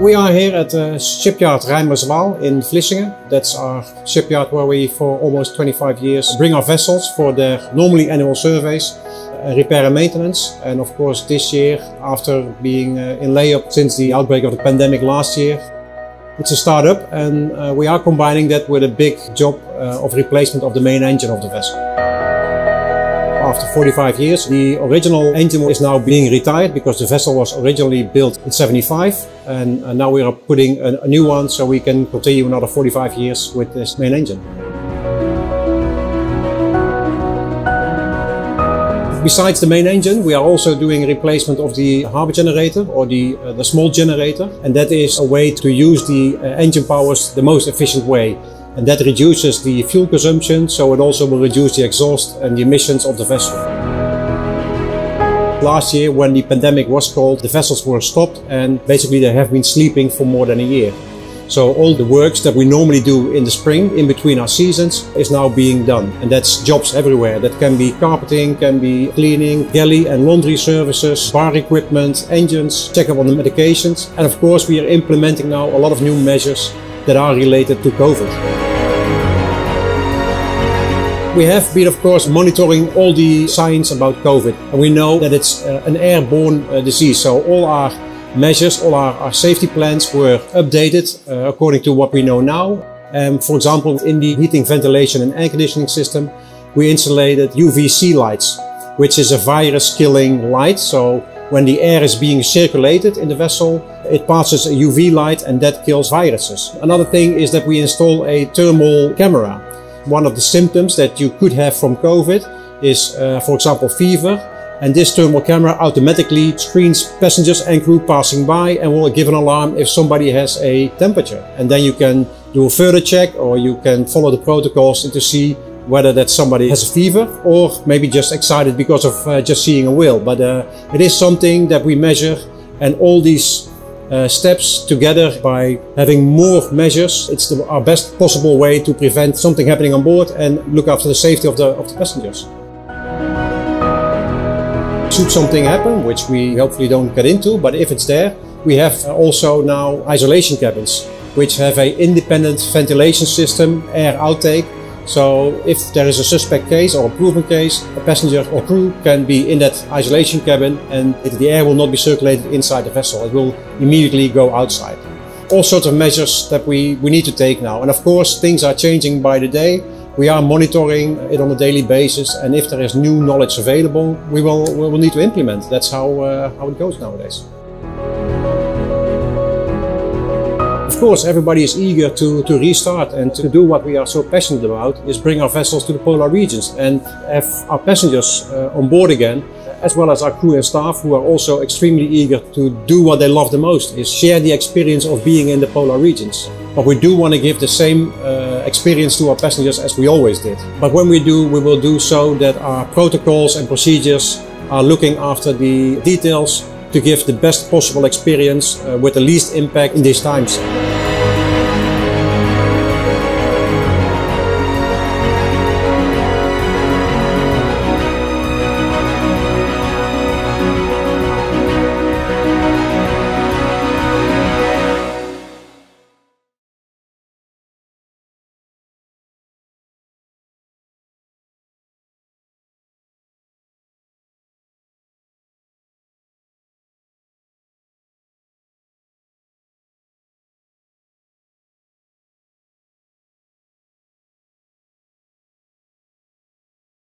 We are here at shipyard Rijnmerswaal in Vlissingen. That's our shipyard where we for almost 25 years bring our vessels for their normally annual surveys, repair and maintenance. And of course this year, after being in layup since the outbreak of the pandemic last year, it's a startup and we are combining that with a big job of replacement of the main engine of the vessel. After 45 years, the original engine is now being retired because the vessel was originally built in '75 and now we are putting a new one so we can continue another 45 years with this main engine. Besides the main engine, we are also doing a replacement of the harbor generator or the small generator, and that is a way to use the engine powers the most efficient way. And that reduces the fuel consumption, so it also will reduce the exhaust and the emissions of the vessel. Last year, when the pandemic was called, the vessels were stopped and basically they have been sleeping for more than a year. So all the works that we normally do in the spring, in between our seasons, is now being done. And that's jobs everywhere. That can be carpeting, can be cleaning, galley and laundry services, bar equipment, engines, check up on the medications. And of course, we are implementing now a lot of new measures that are related to COVID. We have been, of course, monitoring all the science about COVID, and we know that it's an airborne disease. So all our measures, all our safety plans were updated according to what we know now. For example, in the heating, ventilation and air conditioning system, we installed UVC lights, which is a virus-killing light. So when the air is being circulated in the vessel, it passes a UV light and that kills viruses. Another thing is that we install a thermal camera. One of the symptoms that you could have from COVID is, for example, fever. And this thermal camera automatically screens passengers and crew passing by and will give an alarm if somebody has a temperature. And then you can do a further check, or you can follow the protocols to see whether that somebody has a fever or maybe just excited because of just seeing a whale. But it is something that we measure, and all these steps together, by having more measures, it's our best possible way to prevent something happening on board and look after the safety of the passengers. Should something happen, which we hopefully don't get into, but if it's there, we have also now isolation cabins, which have an independent ventilation system, air outtake. So if there is a suspect case or a proven case, a passenger or crew can be in that isolation cabin and the air will not be circulated inside the vessel. It will immediately go outside. All sorts of measures that we need to take now. And of course, things are changing by the day. We are monitoring it on a daily basis, and if there is new knowledge available, we will need to implement. That's how it goes nowadays. Of course, everybody is eager to restart and to do what we are so passionate about, is bring our vessels to the polar regions and have our passengers on board again, as well as our crew and staff, who are also extremely eager to do what they love the most, is share the experience of being in the polar regions. But we do want to give the same experience to our passengers as we always did. But when we do, we will do so that our protocols and procedures are looking after the details to give the best possible experience with the least impact in these times.